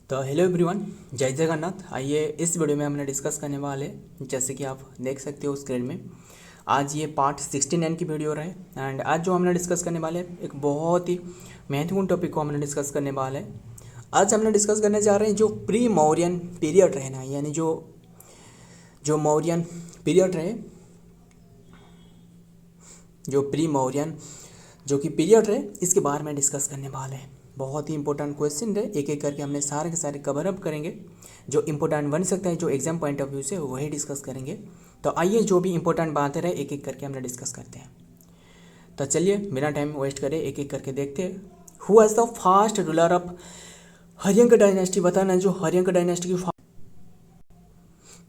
तो hello everyone, जय जगन्नाथ। आइए इस वीडियो में हमने डिस्कस करने वाले, जैसे कि आप देख सकते हो स्क्रीन में, आज ये पार्ट 69 की वीडियो रहे। एंड आज जो हमने डिस्कस करने वाले एक बहुत ही महत्वपूर्ण टॉपिक को हमने डिस्कस करने वाले हैं। आज हमने डिस्कस करने जा रहे हैं जो प्री मौर्यन पीरियड रहे ना, यानी जो जो मौर्यन पीरियड रहे, जो प्री मौर्यन जो कि पीरियड रहे, इसके बारे में डिस्कस करने वाले हैं। बहुत ही इंपॉर्टेंट क्वेश्चन रहे, एक एक करके हमने सारे के सारे कवर अप करेंगे। जो इंपॉर्टेंट बन सकता है जो एग्जाम पॉइंट ऑफ व्यू से, वही डिस्कस करेंगे। तो आइए जो भी इंपॉर्टेंट बातें रहे एक एक करके हमने डिस्कस करते हैं। तो चलिए बिना टाइम वेस्ट करे एक एक करके देखते हैं। Who was the first ruler of Haryanka dynasty. बताना जो हरियंक डायनेस्टी की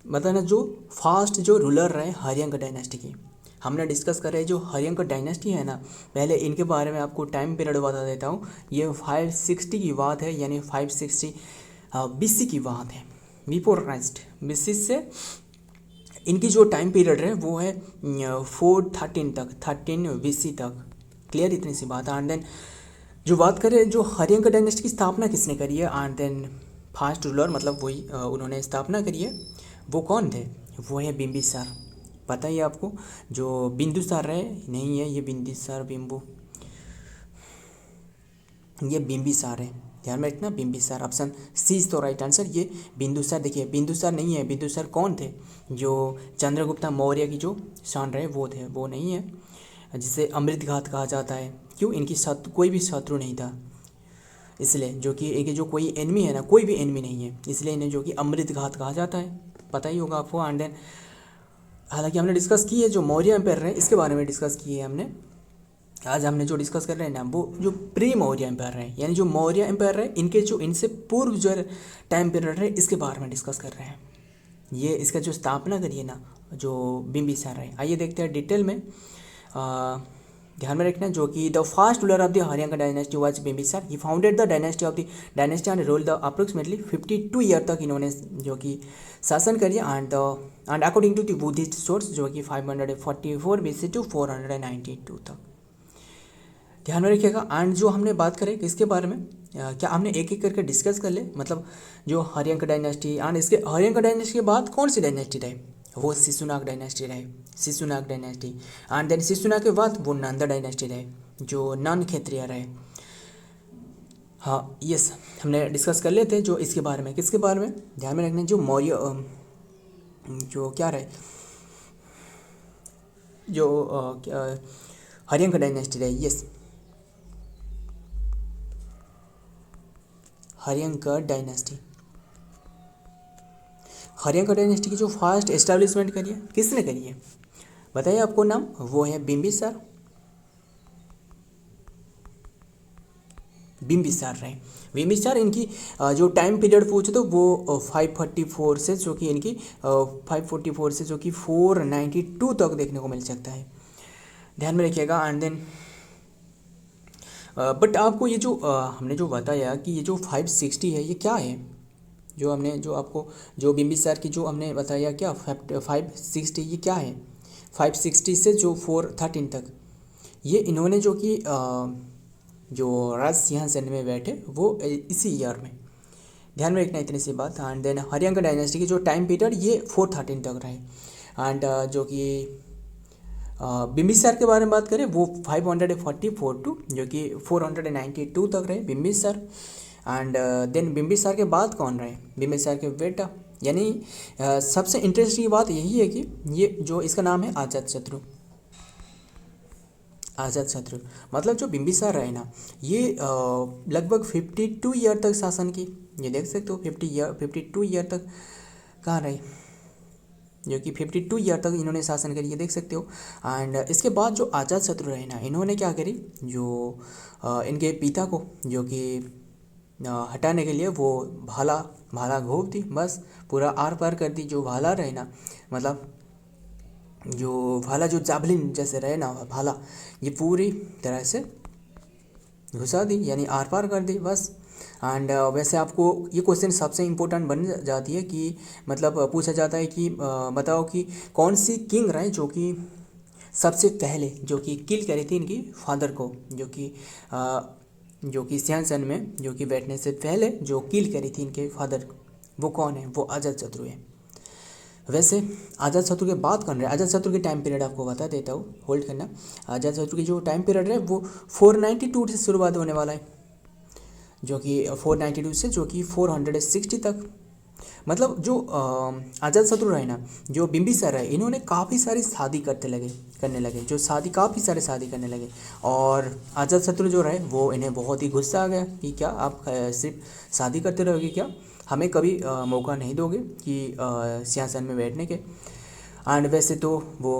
बताना जो फास्ट जो रूलर रहे हरियंक डायनेस्टी की। हमने डिस्कस कर रहे हैं जो हरियंक डायनेस्टी है ना, पहले इनके बारे में आपको टाइम पीरियड बता देता हूँ। ये 560 की बात है, यानी 560 BC की बात है, बिफोर क्राइस्ट। BC से इनकी जो टाइम पीरियड है वो है 413 तक, 13 BC तक। क्लियर, इतनी सी बात है। एंड देन जो बात करें जो हरियंक डायनेस्टी की स्थापना किसने करी है, एंड देन फास्ट रूलर मतलब वही उन्होंने स्थापना करी है, वो कौन थे? वो है बिंबिसार। पता ही है आपको, जो बिंदुसार रहे नहीं है, ये बिंदुसार बिंबु, ये बिंबिसार है, ध्यान में रखना। Bimbisara, option C is the right answer. ये बिंदुसार, देखिए बिंदुसार नहीं है। बिंदुसार कौन थे? जो चंद्रगुप्ता मौर्य की जो शान रहे वो थे, वो नहीं है। जिसे अमृतघात कहा जाता है, क्यों? इनकी शत्रु, कोई भी शत्रु नहीं था, इसलिए जो कि इनके जो कोई एनिमी है ना, कोई भी एनिमी नहीं है, इसलिए इन्हें जो कि अमृतघात कहा जाता है। पता ही होगा आपको। एंड देन हालांकि हमने डिस्कस की है जो मौर्य एम्पायर है, इसके बारे में डिस्कस की है हमने। आज हमने जो डिस्कस कर रहे हैं ना, वो जो प्री मौर्य एम्पायर है, यानी जो मौर्य एम्पायर है, इनके जो इनसे पूर्व जो टाइम पीरियड है, इसके बारे में डिस्कस कर रहे हैं। ये इसका जो स्थापना करी है ना, जो बिंबिसार है। आइए देखते हैं डिटेल में। ध्यान में रखना जो कि the first ruler of the Haryanka dynasty was Bimbisara. He founded the dynasty of the dynasty and ruled the approximately 52 year तक इन्होंने जो कि शासन करिए। And according to the Buddhist source जो कि 544 BC टू 492 तक। ध्यान में रखिएगा। एंड जो हमने बात करें किसके बारे में, क्या हमने एक एक करके डिस्कस कर ले, मतलब जो हरियंक डायनेस्टी। एंड इसके हरियंक डायनेस्टी के बाद कौन सी डायनेस्टी रहे? वो शिशुनाग डायनेस्टी रहे, Shishunaga dynasty. And then Shishunaga के बाद वो नंद डायनेस्टी रहे, जो नन क्षेत्रीय रहे। हाँ यस, हमने डिस्कस कर लेते हैं जो इसके बारे में। किसके बारे में ध्यान में रखना, जो मौर्य जो क्या रहे, जो हरियंक डायनेस्टी रहे। Yes, Haryanka dynasty. Haryanka dynasty की जो फर्स्ट एस्टैब्लिशमेंट करी है, किसने करी है बताइए आपको नाम? वो है बिंबिसार। बिंबिसार रहे। बिंबिसार इनकी जो टाइम पीरियड पूछे तो वो 544 से जो कि इनकी 544 से जो कि 492 तक देखने को मिल सकता है। ध्यान में रखिएगा। एंड देन बट आपको ये जो हमने जो बताया कि ये जो 560 है, ये क्या है? जो हमने जो आपको जो बिंबिसार की जो हमने बताया, क्या 560 ये क्या है? 560 से जो 413 तक, ये इन्होंने जो कि जो राज सिंहासन में बैठे वो इसी ईयर में। ध्यान में रखना इतनी सी बात। एंड देन हरियंक डायनेस्टी की जो टाइम पीरियड ये 413 तक रहे। एंड जो कि बिंबिसार के बारे में बात करें, वो 544 टू जो कि 492 तक रहे बिंबिसार। एंड देन बिंबिसार के बाद कौन रहे? बिंबिसार के बेटा, यानी सबसे इंटरेस्टिंग बात यही है कि ये जो इसका नाम है अजातशत्रु। अजातशत्रु मतलब जो बिंबिसार रहे ना, ये लगभग 52 ईयर तक शासन की। ये देख सकते हो 52 ईयर तक कहाँ रहे, जो कि 52 ईयर तक इन्होंने शासन करी, ये देख सकते हो। एंड इसके बाद जो अजातशत्रु रहे ना, इन्होंने क्या करी, जो इनके पिता को जो कि हटाने के लिए वो भाला घोप दी, बस पूरा आर पार कर दी। जो भाला रहे ना, मतलब जो भाला जो जावलिन जैसे रहे ना भाला, ये पूरी तरह से घुसा दी, यानी आर पार कर दी बस। एंड वैसे आपको ये क्वेश्चन सबसे इम्पोर्टेंट बन जाती है कि मतलब पूछा जाता है कि बताओ कि कौन सी किंग रहे जो कि सबसे पहले जो कि किल करी थी इनकी फादर को, जो कि जो कि सिंहासन में जो कि बैठने से पहले जो किल करी थी इनके फादर, वो कौन है? वो अजातशत्रु है। वैसे अजातशत्रु की बात कर रहे हैं, अजातशत्रु की टाइम पीरियड आपको बता देता हूँ, होल्ड करना। अजातशत्रु की जो टाइम पीरियड है वो 492 से शुरुआत होने वाला है, जो कि 492 से जो कि 460 तक। मतलब जो अजातशत्रु रहे ना, जो बिंबिसार रहे, इन्होंने काफ़ी सारी शादी करने लगे, जो शादी काफ़ी सारे शादी करने लगे। और अजातशत्रु जो रहे वो इन्हें बहुत ही गुस्सा आ गया कि क्या आप सिर्फ शादी करते रहोगे, क्या हमें कभी मौका नहीं दोगे कि सिंहासन में बैठने के। एंड वैसे तो वो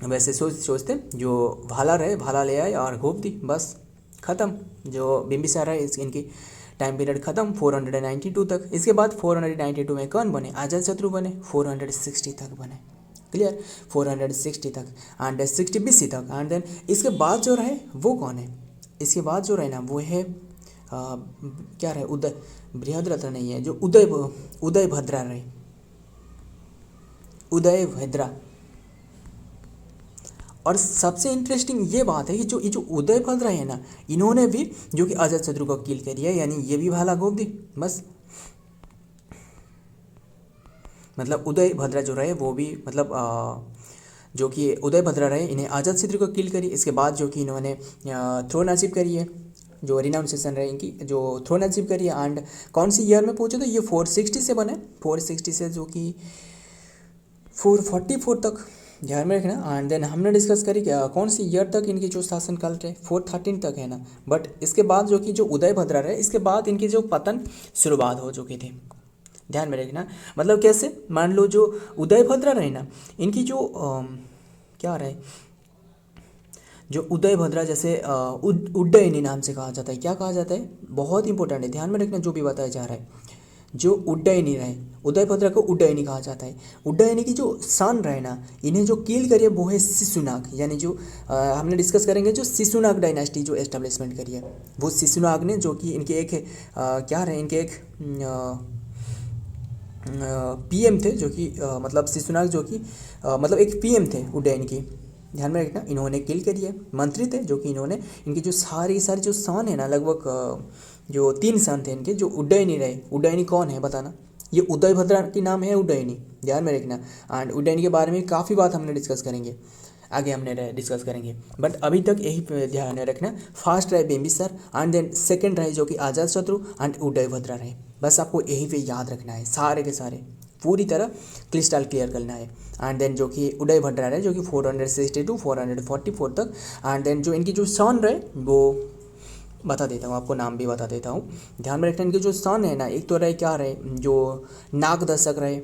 वैसे सोचते जो भाला रहे, भाला ले आए और घोप दी, बस ख़त्म। जो बिंबिसार है इनकी टाइम पीरियड ख़त्म 492 तक। इसके बाद 492 में कौन बने? अजातशत्रु बने, 460 तक बने, क्लियर, 460 तक एंड 60 BC तक। एंड देन इसके बाद जो रहे वो कौन है? इसके बाद जो रहे ना वो है क्या रहे? बृहद्रथ नहीं है, जो उदयभद्रा रहे, उदयभद्रा। और सबसे इंटरेस्टिंग ये बात है कि जो उदयभद्रा है ना, इन्होंने भी जो कि अजातशत्रु को किल कर दिया, यानी ये भी भाला घोप दी, बस। मतलब उदयभद्रा जो रहे वो भी मतलब जो कि उदयभद्रा रहे, इन्हें अजातशत्रु को किल करी। इसके बाद जो कि इन्होंने थ्रोन अचीव करी है, जो रिनाउंसिएशन रहे इनकी, जो थ्रोन अचीव करी है। एंड कौन सी ईयर में पहुँचे? तो ये 460 से बने, 460 से जो कि 444 तक, ध्यान में रखना। एंड देन हमने डिस्कस करी क्या कौन सी ईयर तक इनकी जो शासनकाल थे, 413 तक है ना। बट इसके बाद जो कि जो उदयभद्रा रहे, इसके बाद इनकी जो पतन शुरुआत हो चुकी थी, ध्यान में रखना। मतलब कैसे? मान लो जो उदयभद्रा रहे ना, इनकी जो क्या रहे, जो उदयभद्रा जैसे उड्डयनी नाम से कहा जाता है। क्या कहा जाता है? बहुत इंपॉर्टेंट है, ध्यान में रखना जो भी बताया जा रहा है। जो उड्डयनी रहे, उदयभद्रा को उड्डयनी कहा जाता है। उड्डयनी की जो सन रहे ना, इन्हें जो किल करिए वो है शिशुनाग, यानी जो हमने डिस्कस करेंगे जो शिशुनाग डायनास्टी जो एस्टेब्लिशमेंट करी है, वो शिशुनाग ने, जो कि इनके एक क्या रहे, इनके एक PM थे, जो कि मतलब शिशुनाग जो कि मतलब एक PM थे उड्डयन की, ध्यान में रखना। इन्होंने किल करी है, मंत्री थे, जो कि इन्होंने इनकी जो सारी जो सन है ना, लगभग जो 3 सन थे इनके, जो उड्डयनी रहे। उड्डयनी कौन है बताना? ये उदयभद्रा की नाम है उड्डयनी, ध्यान में रखना। एंड उड्डयनी के बारे में काफ़ी बात हमने डिस्कस करेंगे, आगे हमने डिस्कस करेंगे, बट अभी तक यही ध्यान में रखना। फर्स्ट रहे बिंबिसार, एंड देन सेकंड रहे जो कि अजातशत्रु, एंड उदयभद्रा रहे। बस आपको यही पे याद रखना है, सारे के सारे पूरी तरह क्रिस्टल क्लियर करना है। एंड देन जो कि उदयभद्रा रहे, जो कि 462 444 तक। एंड देन जो इनकी जो सन रहे वो बता देता हूँ, आपको नाम भी बता देता हूँ, ध्यान में रखना। इनके जो सन है ना, एक तो रहे क्या रहे, जो नागदशक रहे,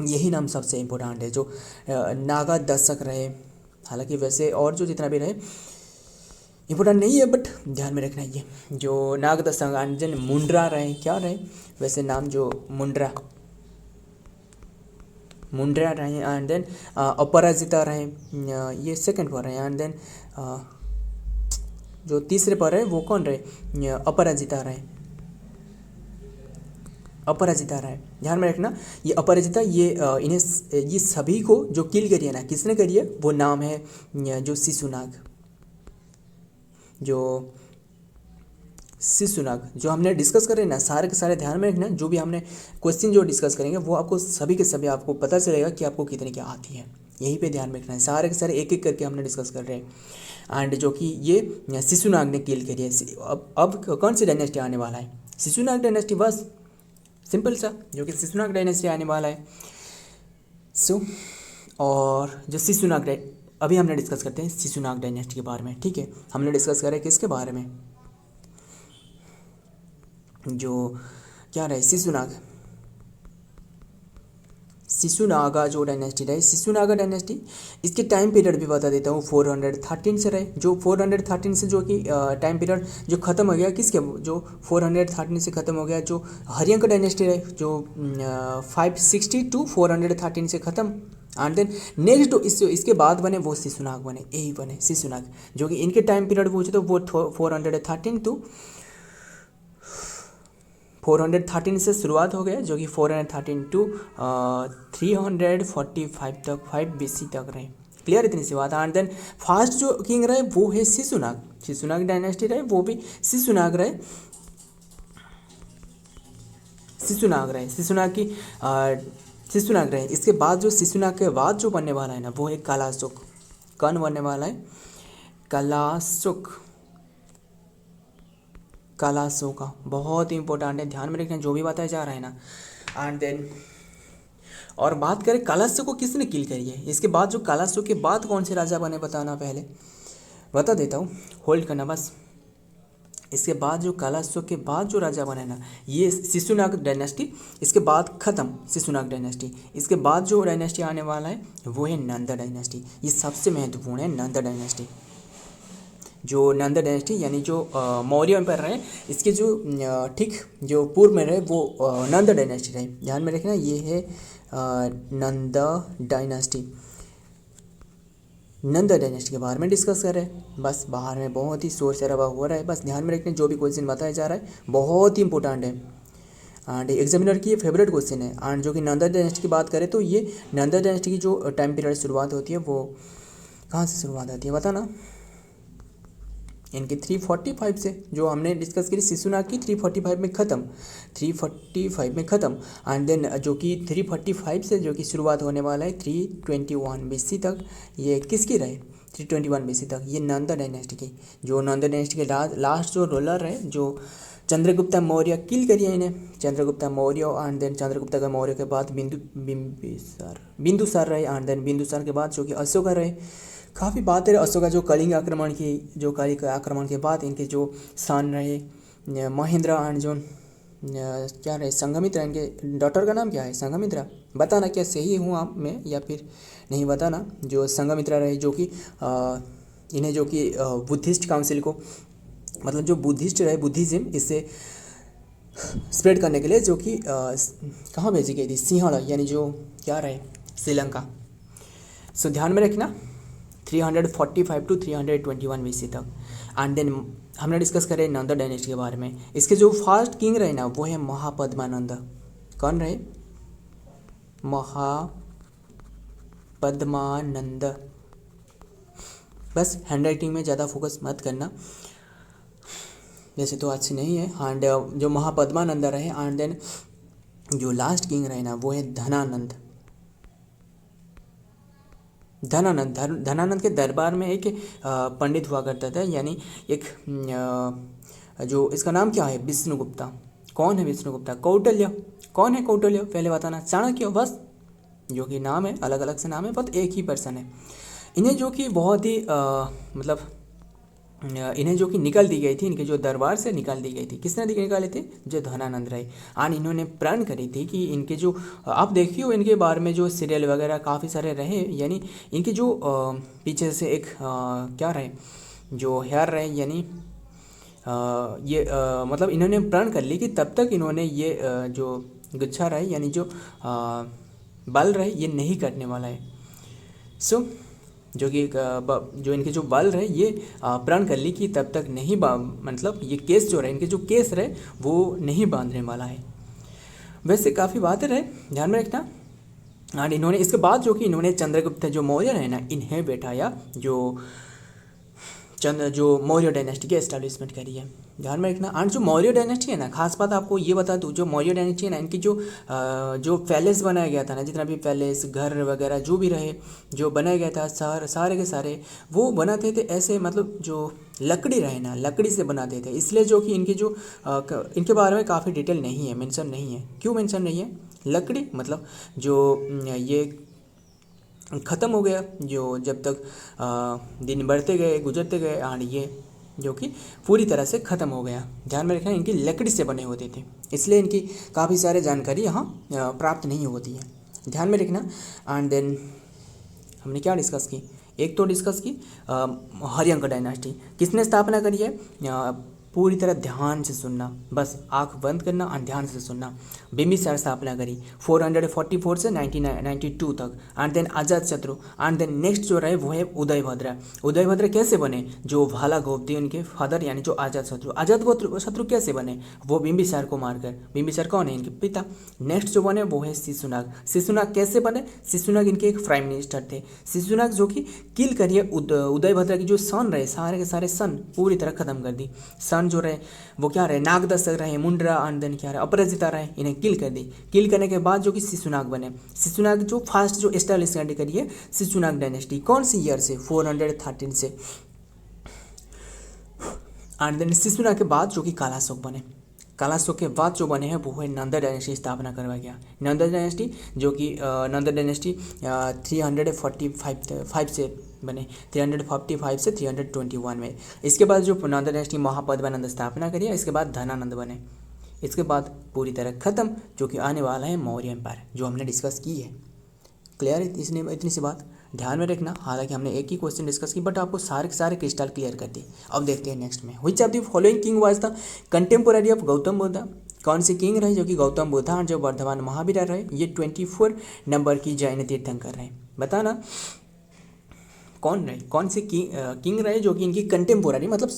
यही नाम सबसे इम्पोर्टेंट है, जो नागदशक रहे। हालांकि वैसे और जो जितना भी रहे इम्पोर्टेंट नहीं है, बट ध्यान में रखना ये जो नागदशक। एंड देन मुंड्रा रहे, क्या रहे वैसे नाम, जो मुंड्रा रहे। एंड देन अपराजिता रहे, ये सेकंड पर रहे। एंड देन जो तीसरे पर है वो कौन रहे? अपराजिता रहे, अपराजिता रहे, ध्यान में रखना। ये अपराजिता, ये इन्हें, ये सभी को जो किल करी है ना, किसने करी है? वो नाम है जो शिशुनाग, जो शिशुनाग, जो हमने डिस्कस कर रहे हैं ना, सारे के सारे ध्यान में रखना। जो भी हमने क्वेश्चन जो डिस्कस करेंगे वो आपको सभी के सभी आपको पता चलेगा कि आपको कितनी क्या आती है, यहीं पे ध्यान में रखना है। सारे के सारे एक एक करके हमने डिस्कस कर रहे हैं। एंड जो कि ये शिशुनाग ने किल करी है। अब कौन सी डायनेस्टी आने वाला है? शिशुनाग डायनेस्टी, बस सिंपल सा, जो कि शिशुनाग डायनेस्टी आने वाला है। सो और जो शिशुनाग, अभी हमने डिस्कस करते हैं शिशुनाग डायनेस्टी के बारे में, ठीक है। हमने डिस्कस करा किसके बारे में? जो क्या रहे, शिशुनागा जो डायनेस्टी रहे, शिशुनागा डायनेस्टी, इसके टाइम पीरियड भी बता देता हूँ। 413 से रहे, जो 413 से जो कि टाइम पीरियड जो ख़त्म हो गया किसके, जो 413 से ख़त्म हो गया जो हरियंक डायनेस्टी रहे, जो 560 to 413 से ख़त्म। एंड देन नेक्स्ट इसके बाद बने वो शिशुनाग बने, यही बने शिशुनाग, जो कि इनके टाइम पीरियड पूछे तो वो 413 to 413 से शुरुआत हो गया, जो कि 413 to 345 तक, 5 BC तक रहे, क्लियर इतनी सी बात। एंड देन फर्स्ट जो किंग रहे वो है शिशुनाग, शिशुनाग डायनेस्टी रहे, वो भी शिशुनाग रहे, शिशुनाग रहे, शिशुनाग रहे। इसके बाद जो शिशुनाग के बाद जो बनने वाला है ना वो है कलाशुक। कौन बनने वाला है? कलाशुक, कलाशोका बहुत ही इंपॉर्टेंट है, ध्यान में रखना जो भी बताया जा रहा है ना। एंड देन और बात करें कलाशोक को किसने किल करी है, इसके बाद जो कलाशोक के बाद कौन से राजा बने बताना, पहले बता देता हूँ, होल्ड करना बस। इसके बाद जो कलाशोक के बाद जो राजा बने ना ये शिशुनाग डायनेस्टी, इसके बाद ख़त्म शिशुनाग डायनेस्टी। इसके बाद जो डायनेस्टी आने वाला है वो है नंदा डायनेस्टी। ये सबसे महत्वपूर्ण है नंदा डायनेस्टी। जो नंदा डायनेस्टी यानी जो मौर्य एम्पायर रहे, इसके जो ठीक जो पूर्व में रहे वो नंदा डायनेस्टी रहे, ध्यान में रखना। ये है नंदा डायनेस्टी, नंदा डायनेस्टी के बारे में डिस्कस कर रहे हैं। बस बाहर में बहुत ही शोर शराबा हो रहा है, बस ध्यान में रखना जो भी क्वेश्चन बताया जा रहा है बहुत ही इंपॉर्टेंट है एंड एग्जामिनर की ये फेवरेट क्वेश्चन है। एंड जो कि नंदा डायनेस्टी की बात करें तो ये नंदा डायनेस्टी की जो टाइम पीरियड शुरुआत होती है वो कहाँ से शुरुआत होती है बताना। इनकी 345 से, जो हमने डिस्कस करी शिशुनाग की 345 में ख़त्म, 345 में ख़त्म। एंड देन जो कि 345 से जो कि शुरुआत होने वाला है 321 BC तक, ये किसकी रहे 321 BC तक, ये नंदा डायनेस्टी की। जो नंदा डायनेस्टी के लास्ट जो रूलर है जो चंद्रगुप्ता मौर्य किल करिए इन्हें, चंद्रगुप्ता मौर्य। एंड देन चंद्रगुप्ता का मौर्य के बाद बिंदुसार रहे। एंड देन बिंदुसार के बाद जो कि अशोका रहे। काफ़ी बात है अशोका जो कलिंग आक्रमण की, जो कलिंग आक्रमण के बाद इनके जो सन रहे महेंद्र एंड जो क्या रहे संघमित्रा, इनके डॉटर का नाम क्या है संघमित्रा, बताना क्या सही हूँ आप में या फिर नहीं बताना। जो संघमित्रा रहे जो कि इन्हें जो कि बुद्धिस्ट काउंसिल को, मतलब जो बुद्धिस्ट रहे बुद्धिज़्म इससे स्प्रेड करने के लिए जो कि कहाँ भेजी गई थी, सिंहला यानी जो क्या रहे श्रीलंका। सो ध्यान में रखना 345 टू 321 BC तक। एंड देन हमने डिस्कस करे नंदा डायनेस्टी के बारे में। इसके जो फर्स्ट किंग रहे ना वो है महापद्मानंद। कौन रहे? महापद्मानंद। बस हैंड राइटिंग में ज़्यादा फोकस मत करना, जैसे तो अच्छी नहीं है। एंड जो महापद्मानंद रहे। एंड देन जो लास्ट किंग रहे ना वो है धनानंद। धनानंद के दरबार में एक पंडित हुआ करता था, यानी एक जो इसका नाम क्या है विष्णुगुप्ता। कौन है विष्णुगुप्ता? कौटिल्य। कौन है कौटिल्य पहले बताना। चाणक्य, बस जो कि नाम है अलग अलग से नाम है बट एक ही पर्सन है। इन्हें जो कि बहुत ही मतलब इन्हें जो कि निकाल दी गई थी, इनके जो दरबार से निकाल दी गई थी। किसने निकाले थे? जो धनानंद रहे। और इन्होंने प्रण करी थी कि इनके जो आप देखिए हो इनके बारे में जो सीरियल वगैरह काफ़ी सारे रहे, यानी इनके जो पीछे से एक क्या रहे जो हेयर रहे, यानी ये मतलब इन्होंने प्रण कर ली कि तब तक इन्होंने ये जो गुच्छा रहे यानी जो बल रहे ये नहीं कटने वाला है। सो जो कि जो इनके जो बल रहे ये प्रण कर ली कि तब तक नहीं मतलब ये केस जो रहे, इनके जो केस रहे वो नहीं बांधने वाला है। वैसे काफ़ी बातें रहे, ध्यान में रखना। और इन्होंने इसके बाद जो कि इन्होंने चंद्रगुप्त जो मौर्य है ना इन्हें बैठाया, जो मौर्य डायनेस्टी की एस्टैब्लिशमेंट करी है, ध्यान में रखना। और जो मौर्य डायनेस्टी है ना, खास बात आपको ये बता दूँ, जो मौर्य डायनेस्टी है ना इनकी जो पैलेस बनाया गया था ना, जितना भी पैलेस घर वगैरह जो भी रहे जो बनाया गया था सारे के सारे वो बनाते थे ऐसे, मतलब जो लकड़ी रहे ना लकड़ी से बनाते थे। इसलिए जो कि इनके जो इनके बारे में काफ़ी डिटेल नहीं है, मेंशन नहीं है। क्यों मेंशन नहीं है? लकड़ी मतलब जो ये ख़त्म हो गया, जो जब तक दिन बढ़ते गए गुजरते गए और ये जो कि पूरी तरह से ख़त्म हो गया। ध्यान में रखना इनकी लकड़ी से बने होते थे, इसलिए इनकी काफ़ी सारे जानकारी यहाँ प्राप्त नहीं होती है, ध्यान में रखना। एंड देन हमने क्या डिस्कस की? एक तो डिस्कस की हरियंक डायनास्टी किसने स्थापना करी है? पूरी तरह ध्यान से सुनना, बस आंख बंद करना और ध्यान से सुनना। बिंबिसार स्थापना करी 444 से 1992 तक। एंड देन अजात शत्रु, एंड देन नेक्स्ट जो रहे वो है उदयभद्र। उदयभद्र कैसे बने? जो भाला गोपती उनके फादर यानी जो अजात शत्रु, अजात शत्रु कैसे बने? वो बिंबिसार को मारकर। बिंबिसार कौन है? इनके पिता। नेक्स्ट जो बने वो है शिशुनाग। शिशुनाग कैसे बने? शिशुनाग इनके एक प्राइम मिनिस्टर थे। शिशुनाग जो कि किल करिए उदयभद्र की जो सन रहे, सारे के सारे सन पूरी तरह खत्म कर दी। सन जो रहे वो क्या रहे? नागदशक रहे, मुंड्रा, एंड देन क्या रहे? अपराजिता रहे। इन्हें किल कर दी। किल करने के बाद जो कि शिशुनाग बने। शिशुनाग जो फास्ट जो एस्टेब्लिश करिए शिशुनाग डायनेस्टी, कौन सी ईयर से? 413 से। एंड देन शिशुनाग के बाद जो कि कालाशोक बने। कालाशोक के बाद जो बने हैं वो है नंदा डायनेस्टी स्थापना करवाया गया। नंदा डायनेस्टी जो कि नंदा डायनेस्टी 345 से बने, 345 से 321 में। इसके बाद जो नंदा डायनेस्टी महापद्मानंद स्थापना करिए, इसके बाद धनानंद बने। इसके बाद पूरी तरह खत्म जो कि आने वाला है मौर्य एम्पायर, जो हमने डिस्कस की है। क्लियर है इतनी सी बात ध्यान में रखना। हालांकि हमने एक ही क्वेश्चन डिस्कस की बट आपको सारे के सारे क्रिस्टल क्लियर कर दी। अब देखते हैं नेक्स्ट में, which of the following king was the contemporary of Gautam Buddha. कौन से किंग रहे जो कि गौतम बुद्ध और जो वर्धमान महावीर रहे? ये 24 नंबर की जैन तीर्थंकर रहे। बताना कौन रहे, कौन से किंग रहे जो कि इनकी कंटेम्पोररी मतलब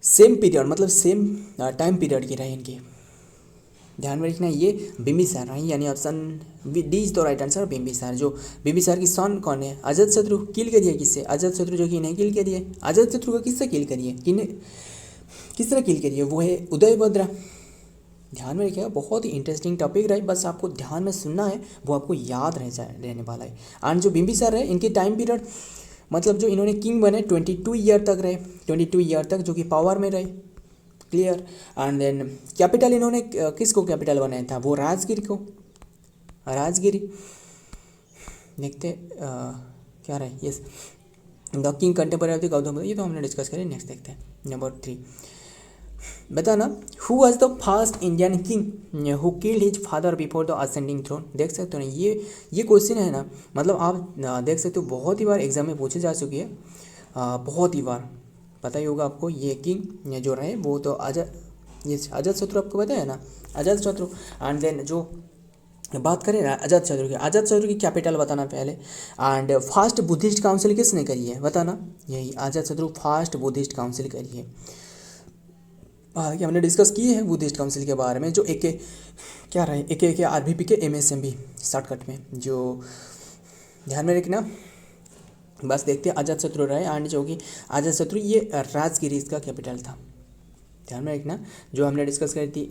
सेम पीरियड, मतलब सेम टाइम पीरियड की रहे इनकी। ध्यान में रखना ये बिंबिसार रहे, यानी option D is the right answer Bimbisara. जो बिंबिसार की सन कौन है? अजात शत्रु। किल करिए किससे? अजात शत्रु जो कि इन्हें किल करिए। अजात शत्रु को किससे किल करिए? किस तरह किल करिए? वो है उदयभद्र। ध्यान में रखिएगा, बहुत ही इंटरेस्टिंग टॉपिक रहे, बस आपको ध्यान में सुनना है, वो आपको याद रहने वाला है। एंड जो बिंबिसार है इनके टाइम पीरियड मतलब जो इन्होंने किंग बने 22 ईयर तक रहे, 22 ईयर तक जो कि पावर में रहे। क्लियर। एंड देन कैपिटल इन्होंने किसको कैपिटल बनाया था? वो राजगिर को, राजगिरी। देखते क्या रहे? Yes, the king contemporary of the Gautam Buddha, ये तो हमने डिस्कस करें। नेक्स्ट देखते हैं नंबर 3। बताना who was the first Indian king who killed his father before the ascending throne. देख सकते हो ना, ये क्वेश्चन है ना, मतलब आप देख सकते हो बहुत ही बार एग्जाम में पूछे जा चुकी है, बहुत ही बार पता ही होगा आपको। ये किंग जो रहे वो तो अजात शत्रु, आपको पता है ना अजात शत्रु। एंड देन जो बात करें अजात शत्रु की, अजात शत्रु की कैपिटल बताना पहले। एंड फर्स्ट बुद्धिस्ट काउंसिल किसने करी है? बताना। यही अजात शत्रु फर्स्ट बुद्धिस्ट काउंसिल करी है। हमने डिस्कस की है बुद्धिस्ट काउंसिल के बारे में, जो एक क्या रहे, एक आरबीपी के MSMB शॉर्टकट में, जो ध्यान में रखना। बस देखते हैं अजात शत्रु रहे। एंड जो कि अजात शत्रु ये राजगिरी इसका कैपिटल था। ध्यान में रखना, जो हमने डिस्कस करी थी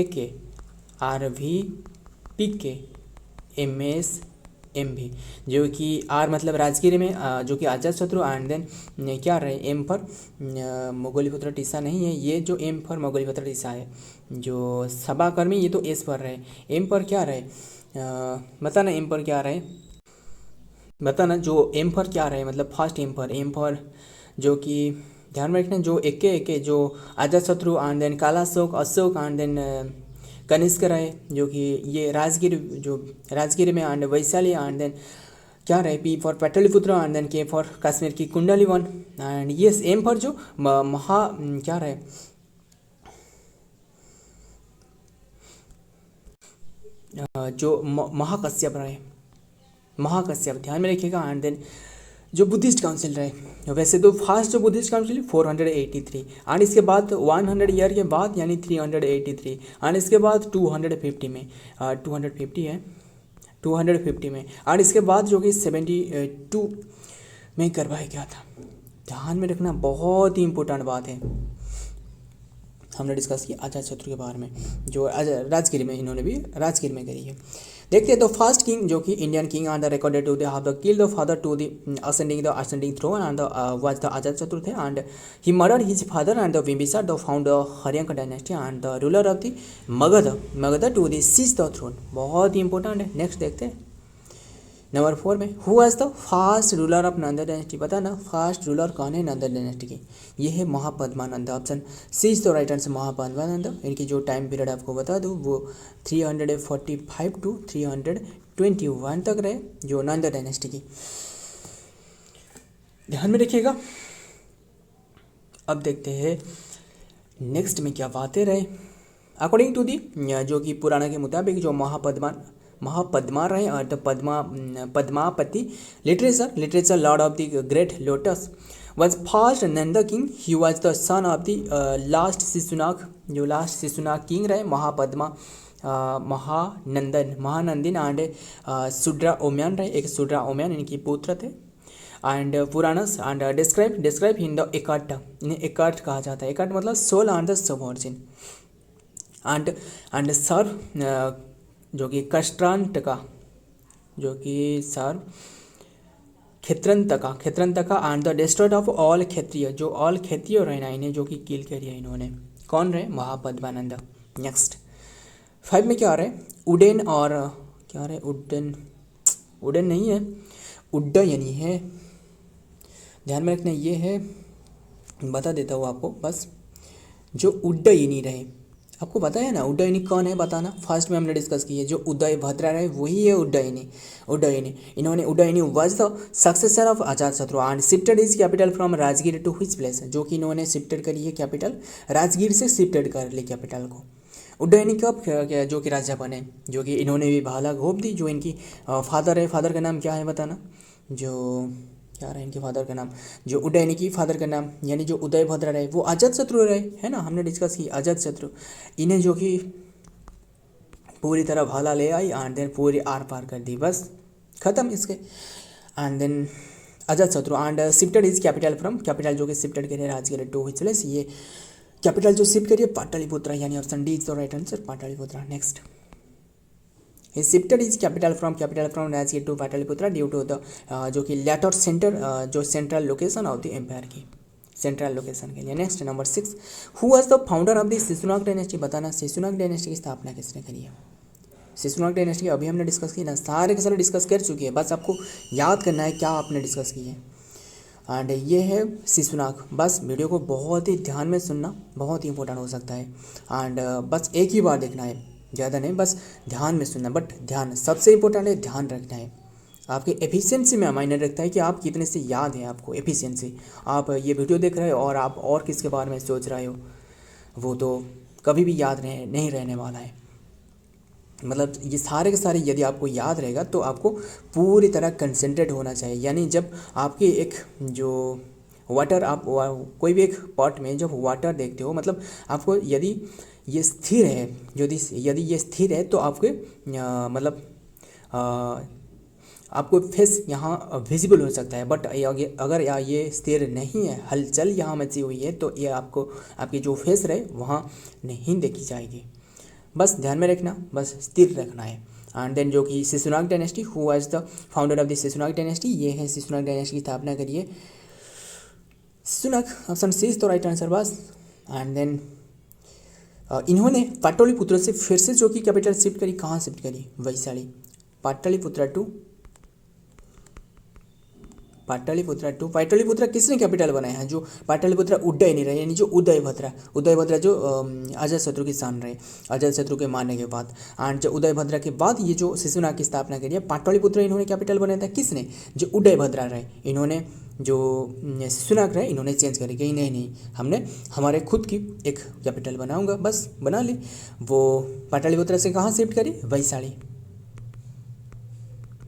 AK RVPK MSMB, जो कि आर मतलब राजगिरी में जो कि अजात शत्रु। एंड देन क्या रहे? एम पर मोगलीपुत्र टीसा नहीं है, ये जो एम पर मोगलीपुत्र टीसा है। जो सभाकर्मी ये तो एस पर रहे। एम पर क्या रहे? बताना एम पर क्या रहे? बताना जो एम पर क्या रहे, मतलब फर्स्ट एम पर जो कि ध्यान में रखना, जो एक जो Ajatashatru and then Kalashoka, Ashoka and then Kanishka रहे, जो कि ये राजगिर में। एंड वैशाली एंड देन क्या रहे? P for Pataliputra and then K for Kashmir की कुंडलीवन। एंड ये एम पर जो क्या रहे? जो महाकश्यप रहे, महाकश्यप। ध्यान में रखिएगा। एंड देन जो बुद्धिस्ट काउंसिल रहे, वैसे तो फास्ट जो बुद्धिस्ट काउंसिल 483। एंड इसके बाद 100 ईयर के बाद यानी 383। एंड इसके बाद 250 में 250 है 250 में। एंड इसके बाद जो कि 72 में करवाया गया था। ध्यान में रखना, बहुत ही इंपॉर्टेंट बात है। हमने डिस्कस किया अजात शत्रु के बारे में, जो राजगिर में इन्होंने भी राजगिर में करी है। देखते हैं तो फर्स्ट किंग जो कि Indian king are the recorded to they have the kill the father to the ascending throne and was the Ajatashatru थे। And he murdered his father and the Bimbisara the found Haryanka dynasty and the ruler of the Magadha to the seize the throne. बहुत ही important है। Next देखते हैं number 4 में who was the first ruler of Nanda dynasty. बताना first ruler कौन है Nanda dynasty की? ये है Mahapadmananda. Option C is the right answer Mahapadmananda. इनकी जो टाइम पीरियड आपको बता दूँ वो 345 टू 321 तक रहे, जो नंदा डायनेस्टी की। ध्यान में रखिएगा। अब देखते हैं नेक्स्ट में क्या बातें रहे। अकॉर्डिंग टू दी जो कि पुराण के मुताबिक जो महापद्मा रहे और the Padmapati literature lord of the great lotus was first Nanda king. He was the son of the last Sisunak, जो लास्ट शिशुनाग किंग रहे महापद्मा महानंदिन एंड सुड्रा ओम्यान रहे, एक सुड्रा ओम्यान इनकी पुत्र थे। And Puranas and describe in the एकाट, इन्हें एकाट कहा जाता है। एकाट मतलब sole and the sovereign and सर जो कि कष्ट्रांटका, जो कि सर खेत्रंतका and the destroyed of all Kshatriya, जो ऑल क्षत्रिय रहे ना इन्हें जो कि किल करिए इन्होंने। कौन रहे? महापद्मानंद। नेक्स्ट 5 में क्या आ रहा है? उडेन और क्या आ रहा है? उडेन नहीं है, उड्डयनी है, ध्यान में रखना। ये है, बता देता हूँ आपको बस, जो उड्डयनी रहे आपको पता है ना उड्डयनी कौन है, बताना। फर्स्ट में हमने डिस्कस की है, जो उदय भद्रा रहे वही है उड्डयनी। इन्होंने Udayin was the successor of Ajatashatru and shifted his capital from Rajgir to his place, जो कि इन्होंने शिफ्टेड करी है कैपिटल, राजगीर से शिफ्टेड कर ली कैपिटल को। उड्डयनी कब जो कि राजा बने, जो कि इन्होंने भी भाला घोप दी। जो इनकी फादर है, फादर का नाम क्या है बताना, जो क्या रहा है इनके फादर का नाम, जो उड्डयनी की फादर का नाम यानी जो उदय भद्रा रहे वो अजातशत्रु रहे, है ना, हमने डिस्कस की अजातशत्रु। इन्हें जो कि पूरी तरह भाला ले आई एंड देन पूरी आर पार कर दी, बस खत्म इसके। And then Ajatashatru and shifted is capital from, capital जो कि शिफ्टेड करिए राजगीर टू हिज प्लेस, ये कैपिटल जो शिफ्ट करिए पाटलिपुत्रा, यानी option D is the right answer, Pataliputra. Next he shifted his capital from Rajgir to Pataliputra due to the जो कि later centre जो central location of the empire की central location के लिए। Next number 6, who was the founder of the Shishunaga dynasty, बताना Shishunaga dynasty की स्थापना किसने करी है। शिशुनाग डायनेस्टी अभी हमने डिस्कस की ना, सारे के सारे डिस्कस कर चुके हैं, बस आपको याद करना है क्या आपने डिस्कस की है। एंड ये है शिशुनाग, बस वीडियो को बहुत ही ध्यान में सुनना, बहुत ही इंपॉर्टेंट हो सकता है। एंड बस एक ही बार देखना है, ज़्यादा नहीं, बस ध्यान में सुनना, बट ध्यान सबसे इंपॉर्टेंट है, ध्यान रखना है। आपके एफिशिएंसी में मायने रखता है कि आप कितने से याद है आपको एफिशिएंसी। आप ये वीडियो देख रहे हो और आप और किसके बारे में सोच रहे हो, वो तो कभी भी याद नहीं रहने वाला है। मतलब ये सारे के सारे यदि आपको याद रहेगा तो आपको पूरी तरह कंसंट्रेट होना चाहिए। यानी जब आपके एक जो वाटर, आप कोई भी एक पॉट में जब वाटर देखते हो, मतलब आपको यदि ये स्थिर है, यदि ये स्थिर है तो आपके मतलब आपको फेस यहाँ विजिबल हो सकता है, बट अगर ये स्थिर नहीं है, हलचल यहाँ मची हुई है, तो ये आपको आपकी जो फेस रहे वहाँ नहीं देखी जाएगी। बस ध्यान में रखना, बस स्थिर रखना है। एंड देन जो कि Shishunaga dynasty, who was the founder of the Shishunaga dynasty, ये है शिशुनाग डायनेस्टी की स्थापना करिए Shishunaga, option C is the right answer बस। एंड देन इन्होंने पाटलिपुत्र से फिर से जो कि कैपिटल शिफ्ट करी, कहाँ शिफ्ट करी, वैशाली, पाटलिपुत्र किसने कैपिटल बनाया है, जो पाटलिपुत्र उड्डयनी रहे, यानी जो उदय भद्रा जो अजातशत्रु की सान रहे, अजातशत्रु के मारने के बाद। एंड जो उदय भद्रा के बाद ये जो शिशुनाग की स्थापना करी है, पाटलिपुत्र इन्होंने कैपिटल बनाया था, किसने, जो उदय भद्रा रहे। इन्होंने जो शिशुनाग रहे इन्होंने चेंज करी कि नहीं हमने हमारे खुद की एक कैपिटल बनाऊंगा, बस बना ली। वो पाटलिपुत्र से कहाँ शिफ्ट करी, वैशाली।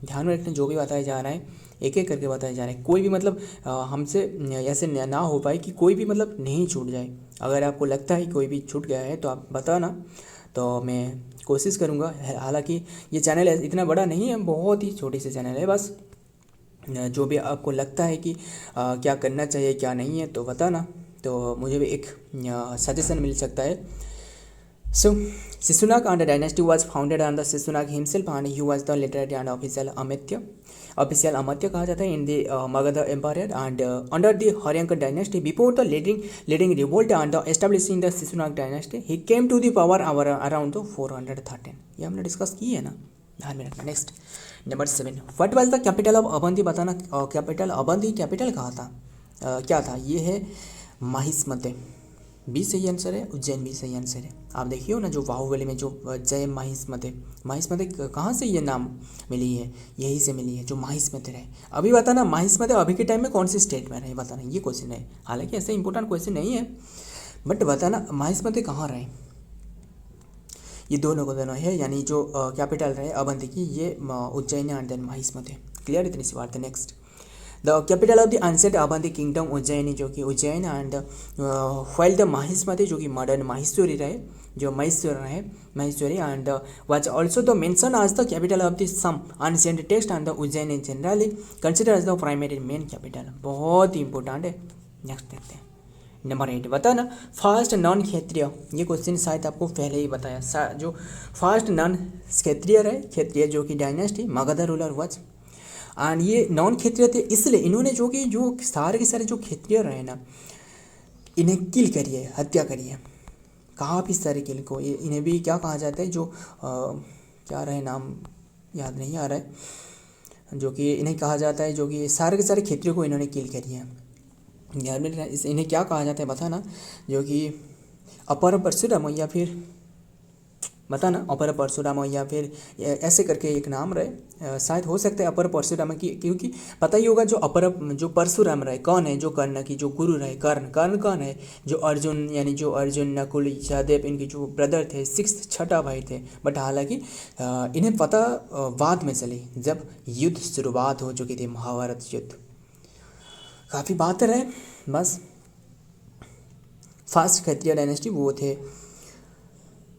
ध्यान में रखना, जो भी बताया जा रहा है एक एक करके बताया जा रहा है, कोई भी मतलब हमसे ऐसे ना हो पाए कि कोई भी मतलब नहीं छूट जाए। अगर आपको लगता है कोई भी छूट गया है तो आप बताना, तो मैं कोशिश करूँगा। हालांकि ये चैनल इतना बड़ा नहीं है, बहुत ही छोटी सी चैनल है, बस जो भी आपको लगता है कि क्या करना चाहिए क्या नहीं है तो बताना, तो मुझे भी एक सजेशन मिल सकता है। So, Shishunag and the dynasty was founded on the Shishunag himself and he was the literary and official Amatya कहा जाता है in the Magadha Empire and under the Haryanka dynasty before the leading revolt and the establishing the Shishunag dynasty he came to the power around the 413। ये हमने discuss की है ना, ध्यान में रखना। Next number 7, what was the capital of Avanti, बताना capital Avanti capital कहाँ था, क्या था, ये है माहिष्मते। बी सही आंसर है, उज्जैन भी सही आंसर है। आप देखिए हो ना जो बाहुबली में जो जय महिष्मते, महिष्मते कहाँ से ये नाम मिली है, यहीं से मिली है जो महिष्मते रहे। अभी बताना महिष्मते अभी के टाइम में कौन सी स्टेट में रहे, बताना, ये क्वेश्चन है। हालांकि ऐसा इंपॉर्टेंट क्वेश्चन नहीं है, बट बताना महिष्मते कहाँ रहे। ये दोनों को दोनों है, यानी जो कैपिटल रहे अवंती की, ये Ujjain and then Mahishmati. Clear, इतनी सी बात है। Next, the capital of the ancient Avanti kingdom Ujjaini, जो कि Ujjain, and while the Mahishmati जो कि मॉडर्न माहेश्वरी रहे, जो महेश्वर रहे, Maheshwari, and was also the mention as the capital of the some ancient text, and the Ujjain in generally consider as the primary main capital. बहुत ही important है। नेक्स्ट देखते हैं नंबर 8, बताना फर्स्ट नॉन क्षेत्रीय। ये क्वेश्चन शायद आपको पहले ही बताया, जो फर्स्ट नॉन क्षेत्रीय रहे, क्षेत्रीय जो कि dynasty Magadh ruler was, and ये नॉन क्षेत्रीय थे इसलिए इन्होंने जो कि जो सारे के सारे जो क्षेत्रीय रहे ना, इन्हें किल करिए, हत्या करिए। काफ़ी सारे किल को, ये इन्हें भी क्या कहा जाता है, जो क्या रहे नाम याद नहीं आ रहा है, जो कि इन्हें कहा जाता है, जो कि सारे के सारे क्षेत्रियों को इन्होंने किल करी है। याद में इन्हें क्या कहा जाता है बताना, जो कि अपर परशुराम या फिर बताना अपर परशुराम या फिर ऐसे करके एक नाम रहे, शायद हो सकता है अपर परशुराम की, क्योंकि पता ही होगा जो परशुराम रहे कौन है, जो कर्ण की जो गुरु रहे, कर्ण कौन है, जो अर्जुन, यानी जो अर्जुन नकुल सहदेव इनके जो ब्रदर थे, छठा भाई थे। बट हालांकि इन्हें पता बाद में चली जब युद्ध शुरुआत हो चुकी थी, महाभारत युद्ध। काफ़ी बात रहे बस। फर्स्ट क्षत्रिय डायनेस्टी वो थे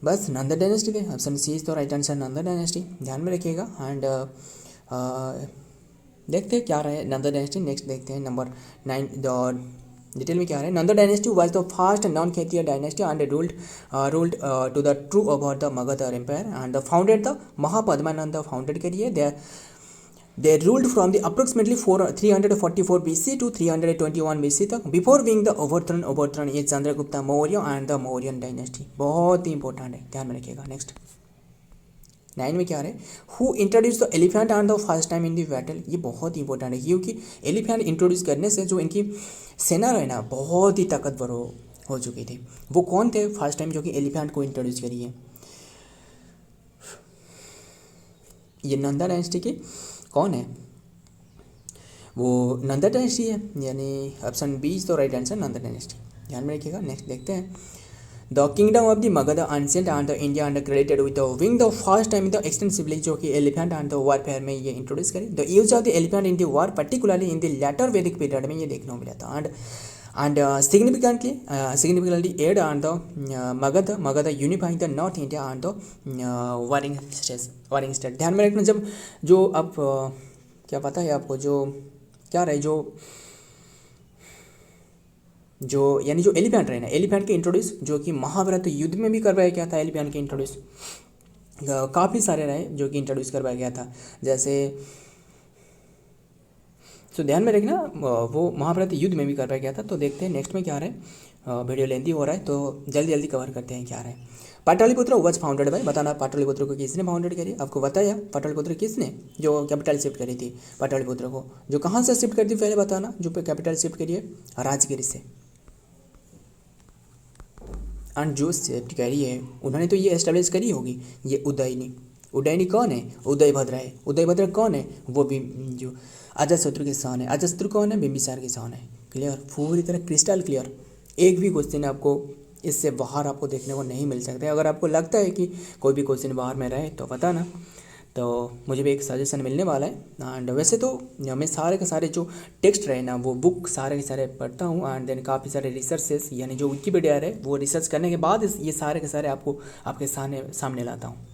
बस नंदा डायनेस्टी थे। Option C is the right answer, Nanda dynasty, ध्यान में रखिएगा। एंड देखते हैं क्या रहे नंदा डायनेस्टी। नेक्स्ट देखते हैं नंबर 9, डिटेल में क्या रहे। Nanda dynasty was the first non Kshatriya dynasty and ruled to the true over the Magadha empire and founded the Mahapadmananda founded करिए। They ruled from the approximately 344 BC to 321 BC तक, before being the overthrown is Chandragupta Maurya and the Mauryan dynasty। बहुत ही important है, ध्यान में रखिएगा। Next 9 में क्या रहे, who introduce the elephant and the first time in the battle. ये बहुत ही इंपॉर्टेंट है, क्योंकि एलिफेंट इंट्रोड्यूस करने से जो इनकी सेना रहे ना बहुत ही ताकतवर हो चुकी थी। वो कौन थे फर्स्ट टाइम जो कि एलिफेंट को इंट्रोड्यूस करिए। ये नंदा डायनेस्टी की कौन है, वो नंदा डायनेस्टी है, यानी option B is the right answer, Nanda dynasty, ध्यान में रखिएगा। नेक्स्ट देखते हैं the kingdom of the Magadha ancient and the India and credited with the wing the first time the extensively, जो कि एलिफेंट एंड द वॉरफेयर में ये इंट्रोड्यूस करी। The use of the elephant in the war particularly in the later Vedic period में ये देखने को मिला था। And significantly aid on the Magadha unifying the North India and the warring state। ध्यान में रखना, जब जो अब क्या पता है आपको, जो क्या रहे, जो यानी जो एलिफेंट रहे ना, एलिफेंट के इंट्रोड्यूस जो कि महाभारत युद्ध में भी करवाया गया था। एलिफेंट के इंट्रोड्यूस काफ़ी सारे रहे जो कि इंट्रोड्यूस करवाया गया था, जैसे तो ध्यान में रखना वो महाभारत युद्ध में भी करवाया गया था। तो देखते हैं नेक्स्ट में क्या रहे, वीडियो लेंथी हो रहा है तो जल्दी कवर करते हैं क्या रहे। पाटलिपुत्र वाज फाउंडेड बाय, बताना पाटलिपुत्र को किसने फाउंडेड करी, आपको बताया पाटलिपुत्र किसने, जो कैपिटल शिफ्ट करी थी पाटलिपुत्र को, जो कहाँ से शिफ्ट करी थी पहले बताना, जो कैपिटल शिफ्ट करी है राजगिरी से। एंड जो शिफ्ट करी है उन्होंने तो ये एस्टेब्लिश करी होगी, ये उदयनी कौन है, उदयभद्र है। उदयभद्र कौन है, वो भी जो अजातशत्रु के सन है। अजातशत्रु कौन है, बिंबिसार के सन है। क्लियर, पूरी तरह क्रिस्टल क्लियर। एक भी क्वेश्चन आपको इससे बाहर आपको देखने को नहीं मिल सकता है। अगर आपको लगता है कि कोई भी क्वेश्चन बाहर में रहे तो बताना, तो मुझे भी एक सजेशन मिलने वाला है। एंड वैसे तो मैं सारे के सारे जो टेक्स्ट रहे ना, वो बुक सारे के सारे पढ़ता हूँ। एंड देन काफ़ी सारे रिसर्चेस, यानी जो विकिपीडिया है वो रिसर्च करने के बाद ये सारे के सारे आपको आपके सामने लाता हूँ।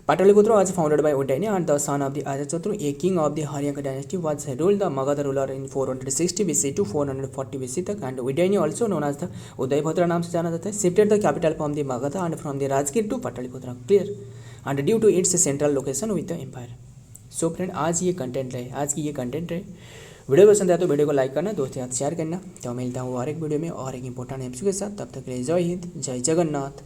Pataliputra was founded by Udayani and the son of the Ajatasattu, a king of the Haryana dynasty, was ruled the Magadha ruler in 460 BC to 440 BC तक। and Udayani also known as the Udayabhadra नाम से जाना जाता है, shifted the capital from the Magadha and from the Rajgir to Pataliputra, clear, and due to its central location with the empire। So friend आज की ये content रहे। Video पसंद आया तो वीडियो को लाइक करना, दोस्तों के साथ शेयर करना। तो मिलता हूँ और एक वीडियो में और एक इंपॉर्टेंट एमसीक्यू के साथ। तब तक के लिए जय हिंद, जय जगन्नाथ।